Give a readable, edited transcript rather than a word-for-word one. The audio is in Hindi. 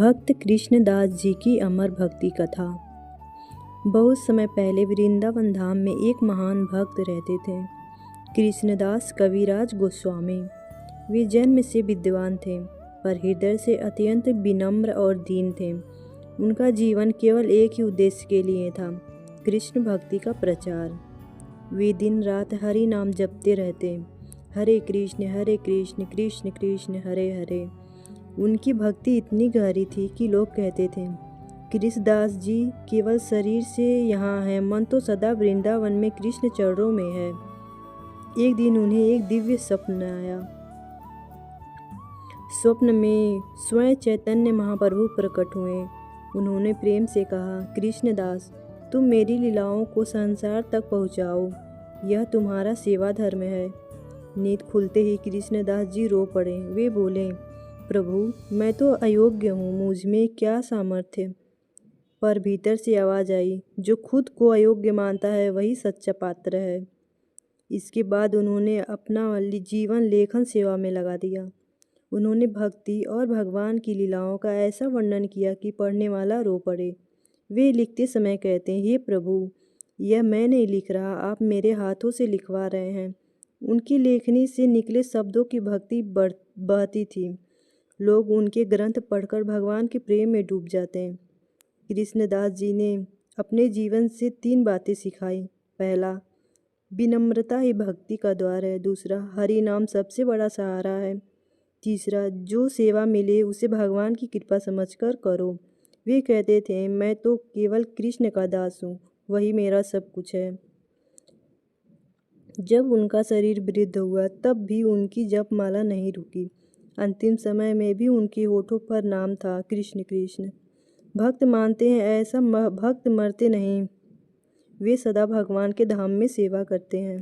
भक्त कृष्णदास जी की अमर भक्ति कथा। बहुत समय पहले वृंदावन धाम में एक महान भक्त रहते थे, कृष्णदास कविराज गोस्वामी। वे जन्म से विद्वान थे, पर हृदय से अत्यंत विनम्र और दीन थे। उनका जीवन केवल एक ही उद्देश्य के लिए था, कृष्ण भक्ति का प्रचार। वे दिन रात हरि नाम जपते रहते, हरे कृष्ण कृष्ण कृष्ण हरे हरे। उनकी भक्ति इतनी गहरी थी कि लोग कहते थे, कृष्णदास जी केवल शरीर से यहाँ हैं, मन तो सदा वृंदावन में कृष्ण चरणों में है। एक दिन उन्हें एक दिव्य स्वप्न आया। स्वप्न में स्वयं चैतन्य महाप्रभु प्रकट हुए। उन्होंने प्रेम से कहा, कृष्णदास, तुम मेरी लीलाओं को संसार तक पहुँचाओ, यह तुम्हारा सेवा धर्म है। नींद खुलते ही कृष्णदास जी रो पड़े। वे बोले, प्रभु, मैं तो अयोग्य हूँ, मुझ में क्या सामर्थ्य। पर भीतर से आवाज़ आई, जो खुद को अयोग्य मानता है वही सच्चा पात्र है। इसके बाद उन्होंने अपना जीवन लेखन सेवा में लगा दिया। उन्होंने भक्ति और भगवान की लीलाओं का ऐसा वर्णन किया कि पढ़ने वाला रो पड़े। वे लिखते समय कहते हैं, हे प्रभु, यह मैं नहीं लिख रहा, आप मेरे हाथों से लिखवा रहे हैं। उनकी लेखनी से निकले शब्दों की भक्ति बहती थी। लोग उनके ग्रंथ पढ़कर भगवान के प्रेम में डूब जाते हैं। कृष्णदास जी ने अपने जीवन से 3 बातें सिखाई। पहला, विनम्रता ही भक्ति का द्वार है। दूसरा, हरि नाम सबसे बड़ा सहारा है। तीसरा, जो सेवा मिले उसे भगवान की कृपा समझकर करो। वे कहते थे, मैं तो केवल कृष्ण का दास हूँ, वही मेरा सब कुछ है। जब उनका शरीर वृद्ध हुआ तब भी उनकी जपमाला नहीं रुकी। अंतिम समय में भी उनके होठों पर नाम था, कृष्ण कृष्ण। भक्त मानते हैं ऐसा भक्त मरते नहीं, वे सदा भगवान के धाम में सेवा करते हैं।